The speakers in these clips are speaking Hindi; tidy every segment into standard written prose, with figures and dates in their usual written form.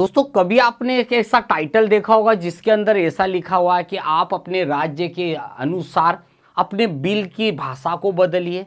दोस्तों कभी आपने एक ऐसा टाइटल देखा होगा जिसके अंदर ऐसा लिखा हुआ है कि आप अपने राज्य के अनुसार अपने बिल की भाषा को बदलिए।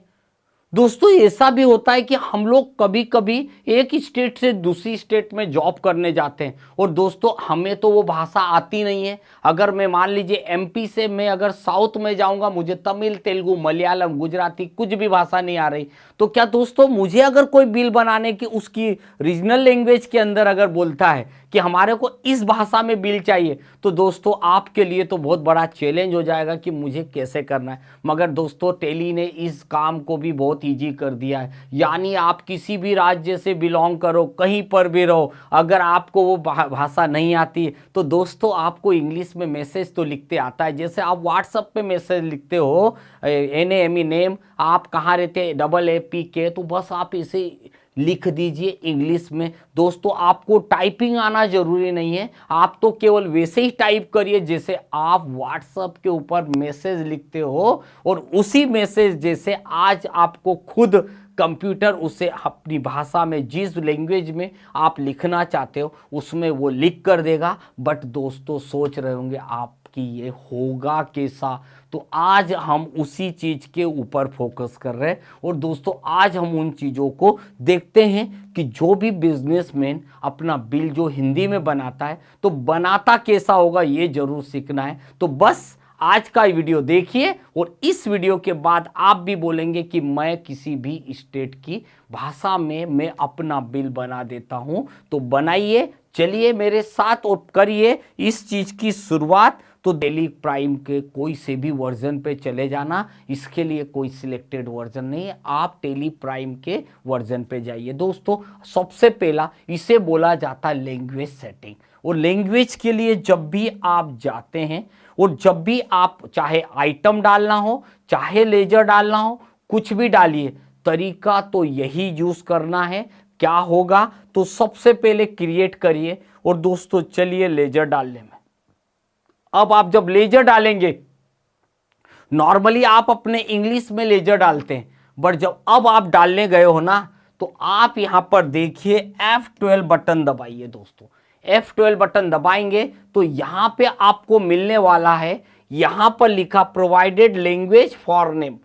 दोस्तों ऐसा भी होता है कि हम लोग कभी कभी एक स्टेट से दूसरी स्टेट में जॉब करने जाते हैं और दोस्तों हमें तो वो भाषा आती नहीं है। अगर मैं मान लीजिए एमपी से मैं अगर साउथ में जाऊंगा, मुझे तमिल, तेलुगु, मलयालम, गुजराती कुछ भी भाषा नहीं आ रही, तो क्या दोस्तों मुझे अगर कोई बिल बनाने की उसकी रीजनल लैंग्वेज के अंदर अगर बोलता है कि हमारे को इस भाषा में बिल चाहिए, तो दोस्तों आपके लिए तो बहुत बड़ा चैलेंज हो जाएगा कि मुझे कैसे करना है। मगर दोस्तों टेली ने इस काम को भी बहुत ईजी कर दिया है। यानी आप किसी भी राज्य से बिलोंग करो, कहीं पर भी रहो, अगर आपको वो भाषा नहीं आती तो दोस्तों आपको इंग्लिश में मैसेज तो लिखते आता है। जैसे आप व्हाट्सएप पे मैसेज लिखते हो NAME नेम, आप कहाँ रहते हैं, AAPK, तो बस आप इसे लिख दीजिए इंग्लिश में। दोस्तों आपको टाइपिंग आना जरूरी नहीं है, आप तो केवल वैसे ही टाइप करिए जैसे आप व्हाट्सएप के ऊपर मैसेज लिखते हो, और उसी मैसेज जैसे आज आपको खुद कंप्यूटर उसे अपनी भाषा में जिस लैंग्वेज में आप लिखना चाहते हो उसमें वो लिख कर देगा। बट दोस्तों सोच रहे होंगे आप कि ये होगा कैसा, तो आज हम उसी चीज के ऊपर फोकस कर रहे हैं। और दोस्तों आज हम उन चीजों को देखते हैं कि जो भी बिजनेसमैन अपना बिल जो हिंदी में बनाता है तो बनाता कैसा होगा, ये जरूर सीखना है। तो बस आज का वीडियो देखिए और इस वीडियो के बाद आप भी बोलेंगे कि मैं किसी भी स्टेट की भाषा में मैं अपना बिल बना देता हूं। तो बनाइए, चलिए मेरे साथ और करिए इस चीज की शुरुआत। तो डेली प्राइम के कोई से भी वर्जन पे चले जाना, इसके लिए कोई सिलेक्टेड वर्जन नहीं है, आप टेली प्राइम के वर्जन पे जाइए। दोस्तों सबसे पहला इसे बोला जाता है लैंग्वेज सेटिंग। और लैंग्वेज के लिए जब भी आप जाते हैं और जब भी आप चाहे आइटम डालना हो चाहे लेजर डालना हो, कुछ भी डालिए, तरीका तो यही यूज करना है। क्या होगा, तो सबसे पहले क्रिएट करिए और दोस्तों चलिए लेजर डालने में। अब आप जब लेजर डालेंगे, नॉर्मली आप अपने इंग्लिश में लेजर डालते हैं, बट जब अब आप डालने गए हो ना, तो आप यहां पर देखिए F12 बटन दबाइए। दोस्तों F12 बटन दबाएंगे तो यहां पे आपको मिलने वाला है, यहां पर लिखा provided language for name.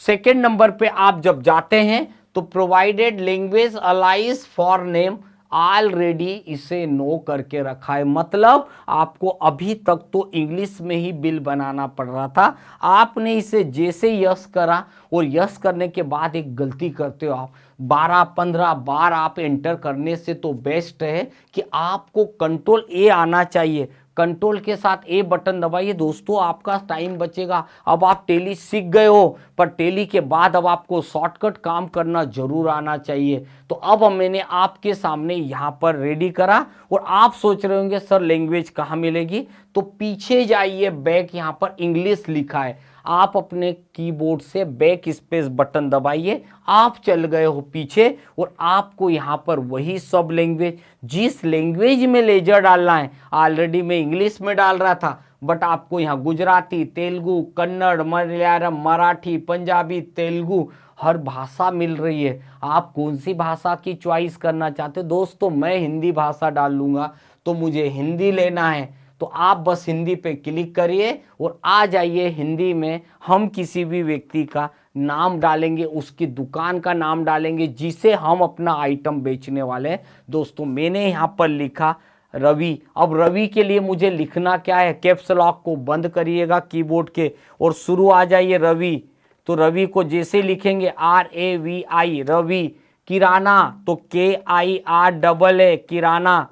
Second number पे आप जब जाते हैं तो provided language alias for name already इसे नो करके रखा है। मतलब आपको अभी तक तो इंग्लिश में ही बिल बनाना पड़ रहा था, आपने इसे जैसे यस करा, और यस करने के बाद एक गलती करते हो आप, 12-15 बार आप एंटर करने से तो बेस्ट है कि आपको कंट्रोल A आना चाहिए। कंट्रोल के साथ A बटन दबाइए। दोस्तों आपका टाइम बचेगा। अब आप टेली सीख गए हो, पर टेली के बाद अब आपको शॉर्टकट काम करना जरूर आना चाहिए। तो अब मैंने आपके सामने यहाँ पर रेडी करा, और आप सोच रहे होंगे सर लैंग्वेज कहाँ मिलेगी, तो पीछे जाइए, बैक यहाँ पर इंग्लिश लिखा है, आप अपने कीबोर्ड से बैक स्पेस बटन दबाइए, आप चल गए हो पीछे, और आपको यहाँ पर वही सब लैंग्वेज जिस लैंग्वेज में लेजर डालना है, ऑलरेडी मैं इंग्लिश में डाल रहा था, बट आपको यहाँ गुजराती, तेलुगु, कन्नड़, मलयालम, मराठी, पंजाबी, तेलुगु हर भाषा मिल रही है। आप कौन सी भाषा की चॉइस करना चाहते हो? दोस्तों मैं हिंदी भाषा डाल लूंगा, तो मुझे हिंदी लेना है, तो आप बस हिंदी पे क्लिक करिए और आ जाइए हिंदी में। हम किसी भी व्यक्ति का नाम डालेंगे, उसकी दुकान का नाम डालेंगे जिसे हम अपना आइटम बेचने वाले हैं। दोस्तों मैंने यहाँ पर लिखा रवि। अब रवि के लिए मुझे लिखना क्या है, कैप्स लॉक को बंद करिएगा कीबोर्ड के और शुरू आ जाइए रवि। तो रवि को जैसे लिखेंगे RAVI रवि। किराना तो KIRAA किराना।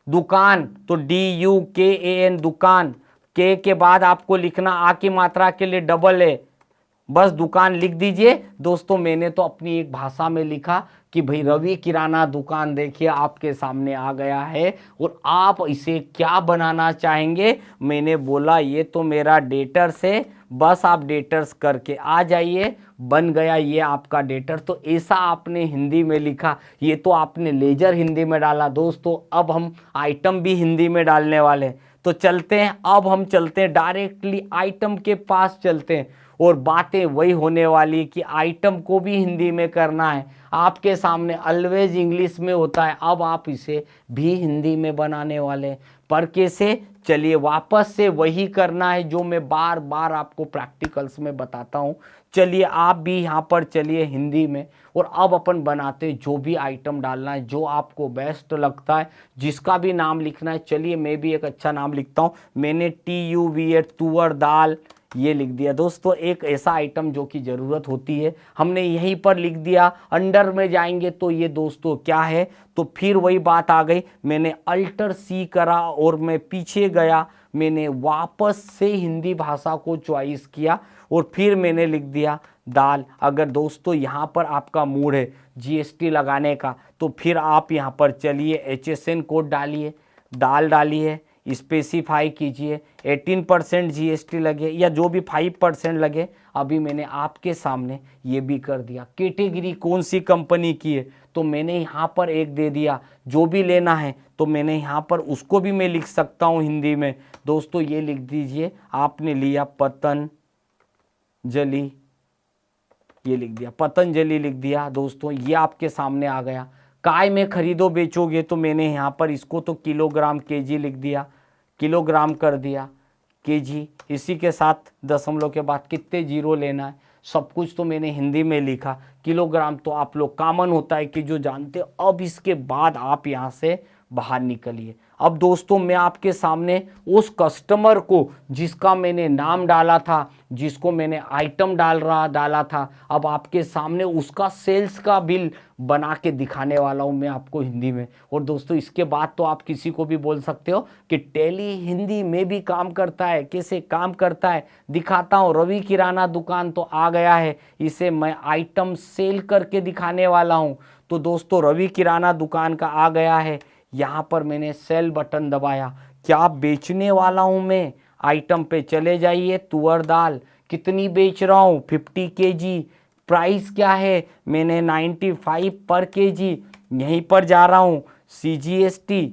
दुकान तो DUKAN दुकान। के बाद आपको लिखना आ की मात्रा के लिए AA, बस दुकान लिख दीजिए। दोस्तों मैंने तो अपनी एक भाषा में लिखा कि भाई रवि किराना दुकान देखिए आपके सामने आ गया है, और आप इसे क्या बनाना चाहेंगे, मैंने बोला ये तो मेरा डेटर्स है, बस आप डेटर्स करके आ जाइए, बन गया ये आपका डेटर। तो ऐसा आपने हिंदी में लिखा, ये तो आपने लेजर हिंदी में डाला। दोस्तों अब हम आइटम भी हिंदी में डालने वाले हैं, तो चलते हैं, अब हम चलते हैं डायरेक्टली आइटम के पास चलते हैं। और बातें वही होने वाली कि आइटम को भी हिंदी में करना है। आपके सामने ऑलवेज इंग्लिश में होता है, अब आप इसे भी हिंदी में बनाने वाले हैं। पर कैसे, चलिए वापस से वही करना है जो मैं बार बार आपको प्रैक्टिकल्स में बताता हूँ। चलिए आप भी यहाँ पर चलिए हिंदी में, और अब अपन बनाते हैं जो भी आइटम डालना है, जो आपको बेस्ट लगता है, जिसका भी नाम लिखना है। चलिए मैं भी एक अच्छा नाम लिखता हूँ। मैंने TUVA तुअर दाल ये लिख दिया दोस्तों। एक ऐसा आइटम जो कि ज़रूरत होती है, हमने यहीं पर लिख दिया। अंडर में जाएंगे तो ये दोस्तों क्या है, तो फिर वही बात आ गई। मैंने अल्टर C करा और मैं पीछे गया, मैंने वापस से हिंदी भाषा को चॉइस किया और फिर मैंने लिख दिया दाल। अगर दोस्तों यहाँ पर आपका मूड है GST लगाने का, तो फिर आप यहाँ पर चलिए HSN कोड डालिए, दाल डालिए, स्पेसिफाई कीजिए, 18% GST लगे या जो भी 5% लगे। अभी मैंने आपके सामने ये भी कर दिया। कैटेगरी कौन सी कंपनी की है, तो मैंने यहाँ पर एक दे दिया। जो भी लेना है तो मैंने यहाँ पर उसको भी मैं लिख सकता हूँ हिंदी में। दोस्तों ये लिख दीजिए, आपने लिया पतंजलि, ये लिख दिया, पतंजलि लिख दिया। दोस्तों ये आपके सामने आ गया। काय में खरीदो बेचोगे, तो मैंने यहाँ पर इसको तो किलोग्राम केजी लिख दिया, किलोग्राम कर दिया, केजी। इसी के साथ दशमलव के बाद कितने जीरो लेना है, सब कुछ तो मैंने हिंदी में लिखा। किलोग्राम तो आप लोग कॉमन होता है कि जो जानते हो। अब इसके बाद आप यहाँ से बाहर निकलिए। अब दोस्तों मैं आपके सामने उस कस्टमर को जिसका मैंने नाम डाला था, जिसको मैंने आइटम डाला था, अब आपके सामने उसका सेल्स का बिल बना के दिखाने वाला हूँ मैं आपको हिंदी में। और दोस्तों इसके बाद तो आप किसी को भी बोल सकते हो कि टैली हिंदी में भी काम करता है। कैसे काम करता है दिखाता हूँ। रवि किराना दुकान तो आ गया है, इसे मैं आइटम सेल करके दिखाने वाला हूँ। तो दोस्तों रवि किराना दुकान का आ गया है, यहाँ पर मैंने सेल बटन दबाया। क्या बेचने वाला हूँ मैं, आइटम पे चले जाइए। तुअर दाल कितनी बेच रहा हूँ, 50 kg। प्राइस क्या है, मैंने 95 पर kg यहीं पर जा रहा हूँ। CGST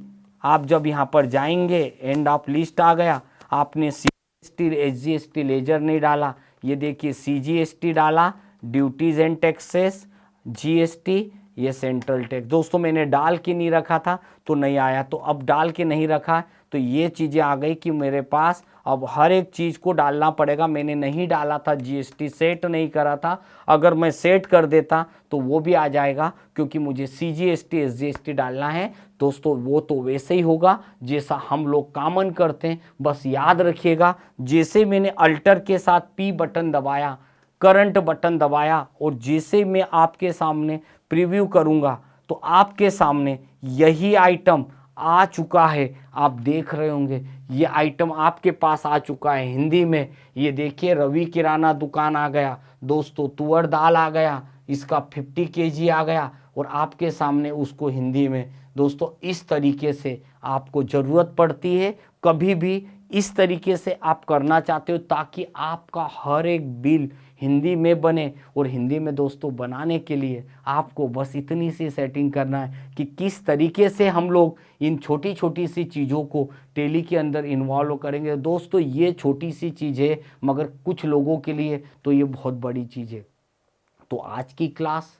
आप जब यहाँ पर जाएंगे, एंड ऑफ लिस्ट आ गया। आपने CGST SGST लेजर नहीं डाला, ये देखिए CGST डाला, ड्यूटीज एंड टैक्सेस, GST, ये सेंट्रल टैक्स। दोस्तों मैंने डाल के नहीं रखा था तो नहीं आया, तो अब डाल के नहीं रखा तो ये चीज़ें आ गई कि मेरे पास अब हर एक चीज़ को डालना पड़ेगा। मैंने नहीं डाला था, GST सेट नहीं करा था। अगर मैं सेट कर देता तो वो भी आ जाएगा, क्योंकि मुझे CGST SGST डालना है। दोस्तों वो तो वैसे ही होगा जैसा हम लोग कॉमन करते हैं। बस याद रखिएगा, जैसे मैंने अल्टर के साथ P बटन दबाया, करंट बटन दबाया, और जैसे मैं आपके सामने प्रीव्यू करूंगा तो आपके सामने यही आइटम आ चुका है। आप देख रहे होंगे ये आइटम आपके पास आ चुका है हिंदी में। ये देखिए रवि किराना दुकान आ गया दोस्तों, तुअर दाल आ गया, इसका 50 kg आ गया, और आपके सामने उसको हिंदी में। दोस्तों इस तरीके से आपको ज़रूरत पड़ती है, कभी भी इस तरीके से आप करना चाहते हो ताकि आपका हर एक बिल हिंदी में बने। और हिंदी में दोस्तों बनाने के लिए आपको बस इतनी सी सेटिंग करना है कि किस तरीके से हम लोग इन छोटी छोटी सी चीज़ों को टैली के अंदर इन्वॉल्व करेंगे। दोस्तों ये छोटी सी चीज़ है, मगर कुछ लोगों के लिए तो ये बहुत बड़ी चीज़ है। तो आज की क्लास,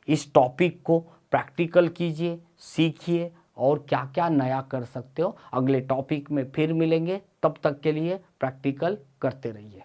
इस टॉपिक को प्रैक्टिकल कीजिए, सीखिए, और क्या क्या नया कर सकते हो। अगले टॉपिक में फिर मिलेंगे, तब तक के लिए प्रैक्टिकल करते रहिए।